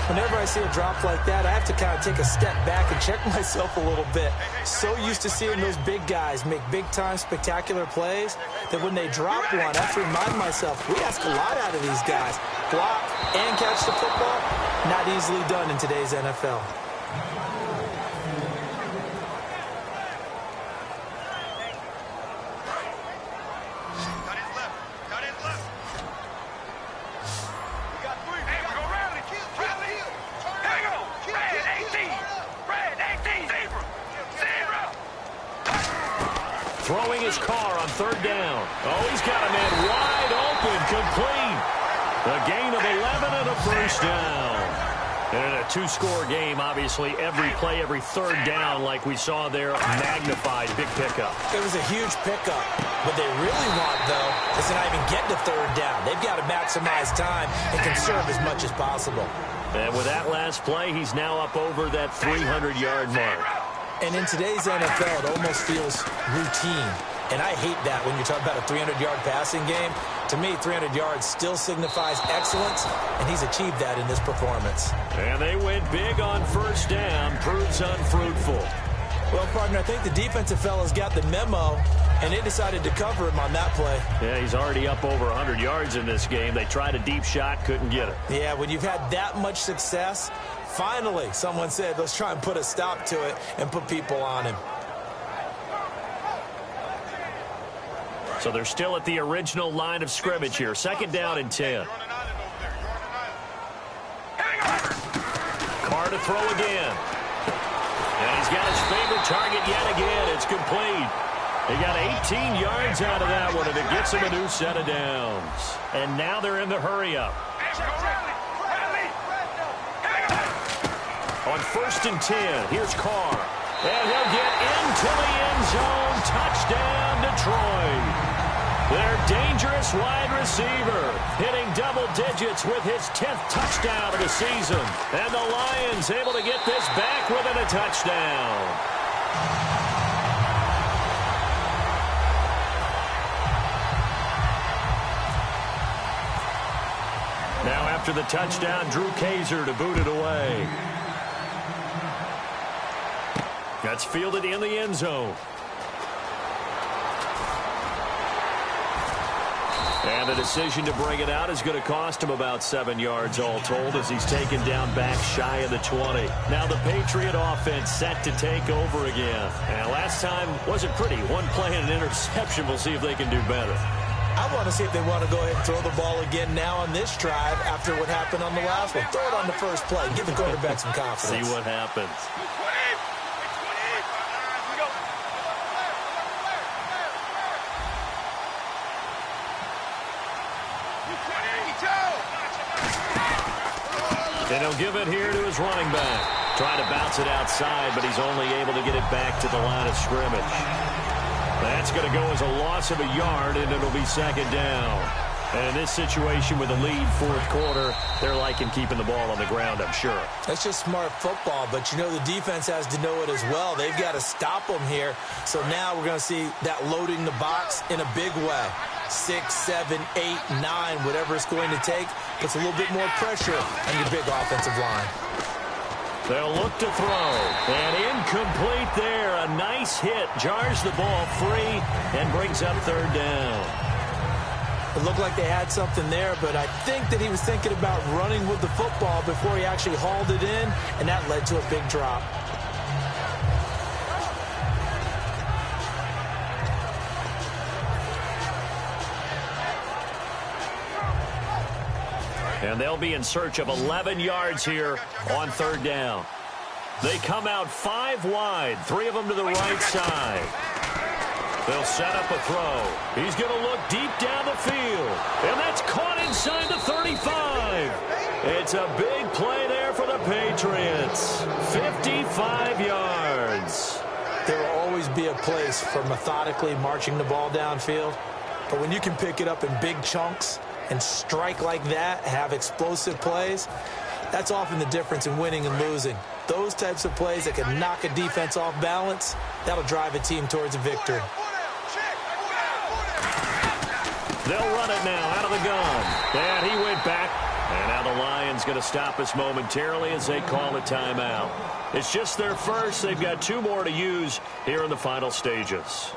S3: Whenever I see a drop like that, I have to kind of take a step back and check myself a little bit. So used to seeing those big guys make big-time spectacular plays that when they drop one, I have to remind myself, we ask a lot out of these guys. Block and catch the football, not easily done in today's NFL.
S2: Throwing his Carr on 3rd down. Oh, he's got a man wide open, complete. A gain of 11 and a 1st down. And in a 2-score game, obviously, every play, every 3rd down, like we saw there, magnified. Big pickup.
S3: It was a huge pickup. What they really want, though, is to not even get to 3rd down. They've got to maximize time and conserve as much as possible.
S2: And with that last play, he's now up over that 300-yard mark.
S3: And in today's NFL, it almost feels routine. And I hate that when you're talking about a 300-yard passing game. To me, 300 yards still signifies excellence, and he's achieved that in this performance.
S2: And they went big on 1st down. Proves unfruitful.
S3: Well, partner, I think the defensive fellas got the memo and they decided to cover him on that play.
S2: Yeah, he's already up over 100 yards in this game. They tried a deep shot, couldn't get it.
S3: Yeah, when you've had that much success, finally someone said, let's try and put a stop to it and put people on him.
S2: So they're still at the original line of scrimmage here. 2nd down and 10. Carr to throw again. And he's got his favorite target yet again. It's complete. He got 18 yards out of that one, and it gets him a new set of downs. And now they're in the hurry-up. On 1st and 10, here's Carr. And he'll get into the end zone. Touchdown, Detroit. Their dangerous wide receiver hitting double digits with his 10th touchdown of the season. And the Lions able to get this back within a touchdown. Now after the touchdown, Drew Kaiser to boot it away. That's fielded in the end zone. And the decision to bring it out is going to cost him about 7 yards all told as he's taken down back shy of the 20. Now the Patriot offense set to take over again. And last time wasn't pretty. One play and an interception. We'll see if they can do better.
S3: I want to see if they want to go ahead and throw the ball again now on this drive after what happened on the last one. Throw it on the first play. Give the quarterback some confidence.
S2: See what happens. And he'll give it here to his running back. Trying to bounce it outside, but he's only able to get it back to the line of scrimmage. That's going to go as a loss of a yard, and it'll be 2nd down. And in this situation with a lead 4th quarter, they're liking keeping the ball on the ground, I'm sure.
S3: That's just smart football, but you know the defense has to know it as well. They've got to stop them here. So now we're going to see that loading the box in a big way. 6, 7, 8, 9, whatever it's going to take, puts a little bit more pressure on your big offensive line.
S2: They'll look to throw. And incomplete there. A nice hit. Jars the ball free and brings up 3rd down.
S3: It looked like they had something there, but I think that he was thinking about running with the football before he actually hauled it in, and that led to a big drop.
S2: And they'll be in search of 11 yards here on 3rd down. They come out 5 wide, 3 of them to the right side. They'll set up a throw. He's going to look deep down the field. And that's caught inside the 35. It's a big play there for the Patriots. 55 yards.
S3: There will always be a place for methodically marching the ball downfield. But when you can pick it up in big chunks and strike like that, have explosive plays, that's often the difference in winning and losing. Those types of plays that can knock a defense off balance, that'll drive a team towards a victory.
S2: They'll run it now out of the gun. And he went back. And now the Lions going to stop us momentarily as they call a timeout. It's just their first. They've got 2 more to use here in the final stages.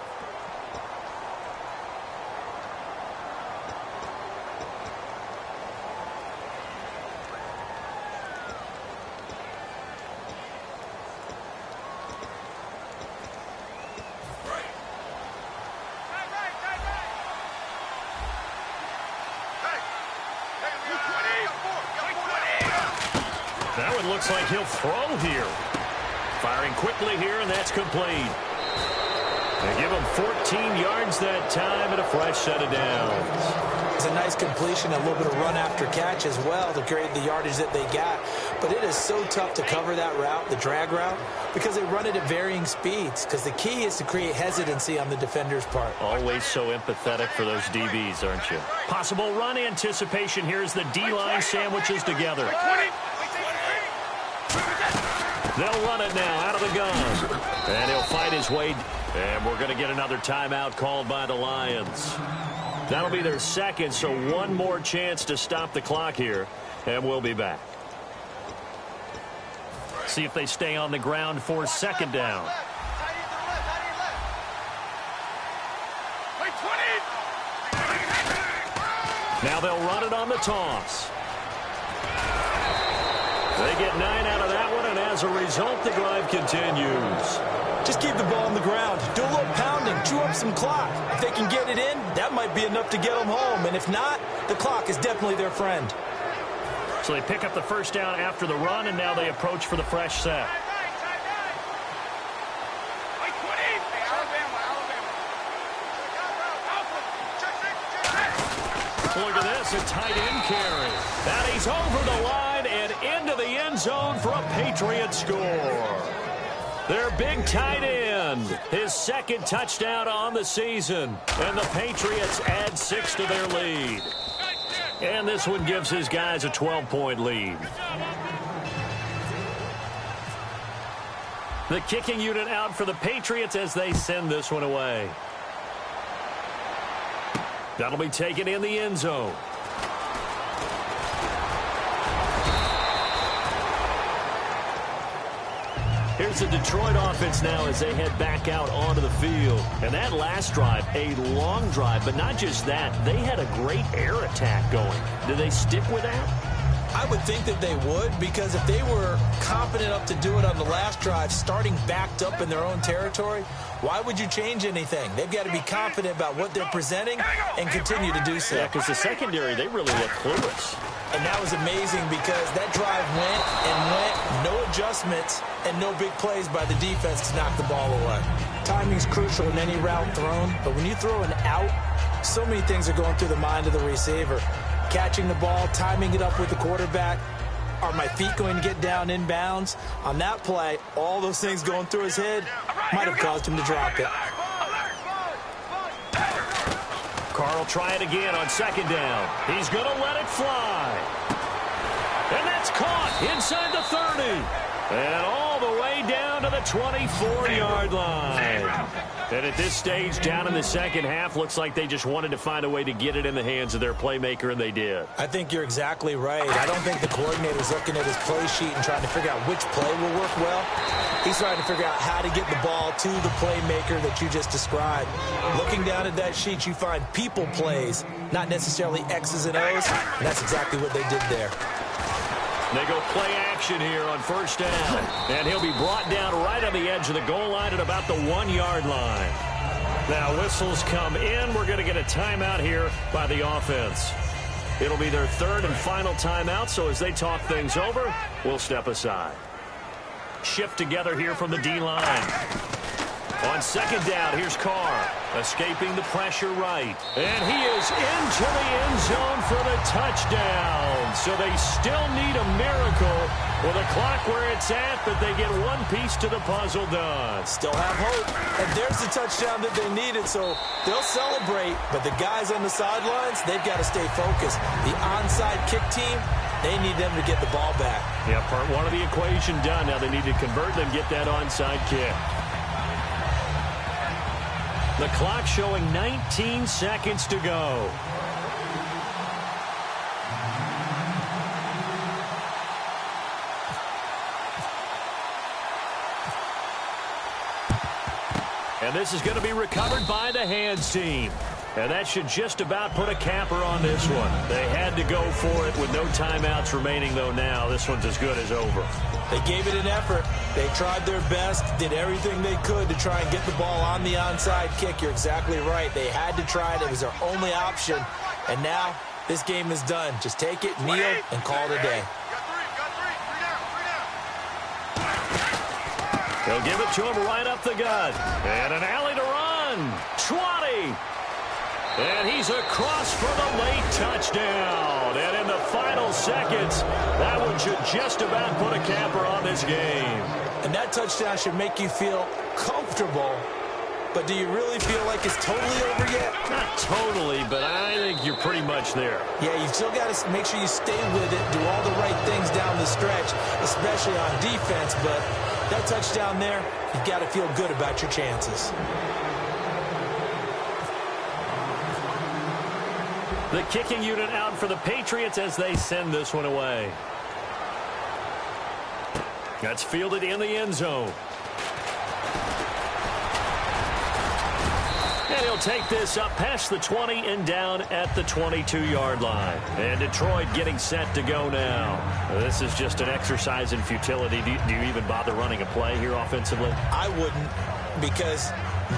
S2: Looks like he'll throw here. Firing quickly here, and that's complete. They give him 14 yards that time and a fresh set of downs.
S3: It's a nice completion, a little bit of run after catch as well to create the yardage that they got. But it is so tough to cover that route, the drag route, because they run it at varying speeds. Because the key is to create hesitancy on the defender's part.
S2: Always so empathetic for those DBs, aren't you? Possible run anticipation here as the D-line sandwiches together. They'll run it now out of the gun. And he'll fight his way. And we're going to get another timeout called by the Lions. That'll be their second, so one more chance to stop the clock here. And we'll be back. See if they stay on the ground for 2nd down. Now they'll run it on the toss. They get 9 out of that one, and as a result, the drive continues.
S3: Just keep the ball on the ground. Do a little pounding. Chew up some clock. If they can get it in, that might be enough to get them home. And if not, the clock is definitely their friend.
S2: So they pick up the first down after the run, and now they approach for the fresh set. Look at this, a tight end carry. And he's over the line and into the end zone for a Patriot score. Their big tight end, his second touchdown on the season. And the Patriots add 6 to their lead. And this one gives his guys a 12-point lead. The kicking unit out for the Patriots as they send this one away. That'll be taken in the end zone. Here's the Detroit offense now as they head back out onto the field. And that last drive, a long drive, but not just that. They had a great air attack going. Do they stick with that?
S3: I would think that they would, because if they were confident enough to do it on the last drive, starting backed up in their own territory, why would you change anything? They've got to be confident about what they're presenting and continue to do so.
S2: Yeah, because the secondary, they really look clueless.
S3: And that was amazing because that drive went and went, no adjustments, and no big plays by the defense to knock the ball away. Timing's crucial in any route thrown, but when you throw an out, so many things are going through the mind of the receiver. Catching the ball, timing it up with the quarterback. Are my feet going to get down in bounds? On that play, all those things going through his head might have caused him to drop it.
S2: Carr will try it again on second down. He's going to let it fly. And that's caught inside the 30. And all the way down to the 24-yard line. And at this stage, down in the second half, looks like they just wanted to find a way to get it in the hands of their playmaker, and they did.
S3: I think you're exactly right. I don't think the coordinator's looking at his play sheet and trying to figure out which play will work well. He's trying to figure out how to get the ball to the playmaker that you just described. Looking down at that sheet, you find people plays, not necessarily X's and O's, and that's exactly what they did there.
S2: They go play action here on first down. And he'll be brought down right on the edge of the goal line at about the 1-yard line. Now whistles come in. We're going to get a timeout here by the offense. It'll be their third and final timeout, so as they talk things over, we'll step aside. Shift together here from the D-line. On second down, here's Carr, escaping the pressure right. And he is into the end zone for the touchdown. So they still need a miracle with a clock where it's at, but they get one piece to the puzzle done.
S3: Still have hope. And there's the touchdown that they needed, so they'll celebrate. But the guys on the sidelines, they've got to stay focused. The onside kick team, they need them to get the ball back.
S2: Yeah, part one of the equation done. Now they need to convert and get that onside kick. The clock showing 19 seconds to go. And this is going to be recovered by the hands team. And that should just about put a capper on this one. They had to go for it with no timeouts remaining, though, now. This one's as good as over.
S3: They gave it an effort. They tried their best, did everything they could to try and get the ball on the onside kick. You're exactly right. They had to try it. It was their only option. And now this game is done. Just take it, kneel, and call it a day.
S2: He'll give it to him right up the gut. And an alley to run. 20. And he's across for the late touchdown. And in the final seconds, that one should just about put a capper on this game.
S3: And that touchdown should make you feel comfortable. But do you really feel like it's totally over yet?
S2: Not totally, but I think you're pretty much there.
S3: Yeah, you've still got to make sure you stay with it, do all the right things down the stretch, especially on defense. But that touchdown there, you've got to feel good about your chances.
S2: The kicking unit out for the Patriots as they send this one away. That's fielded in the end zone. And he'll take this up past the 20 and down at the 22-yard line. And Detroit getting set to go now. This is just an exercise in futility. Do you even bother running a play here offensively?
S3: I wouldn't, because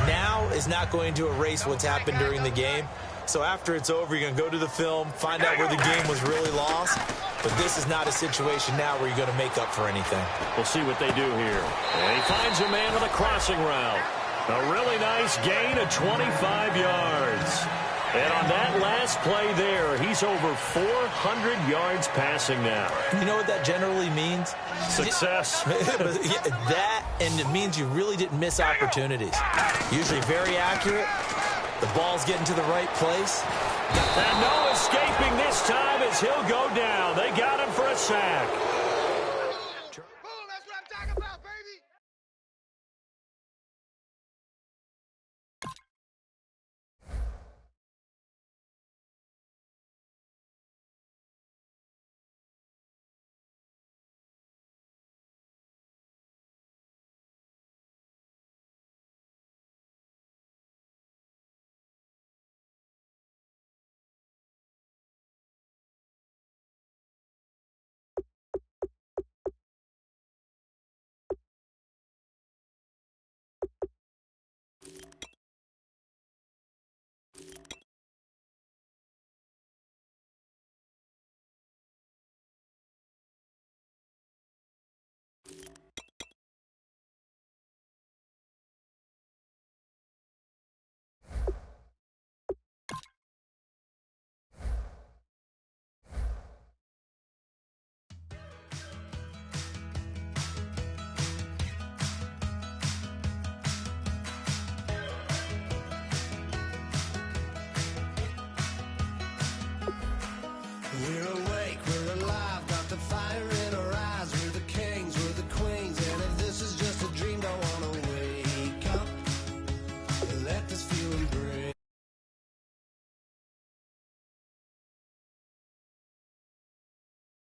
S3: now is not going to erase what's happened during the game. So after it's over, you're going to go to the film, find out where the game was really lost. But this is not a situation now where you're going to make up for anything.
S2: We'll see what they do here. And he finds a man with a crossing route. A really nice gain of 25 yards. And on that last play there, he's over 400 yards passing now.
S3: You know what that generally means?
S2: Success.
S3: That, and it means you really didn't miss opportunities. Usually very accurate. The ball's getting to the right place.
S2: And no escaping this time as he'll go down. They got him for a sack.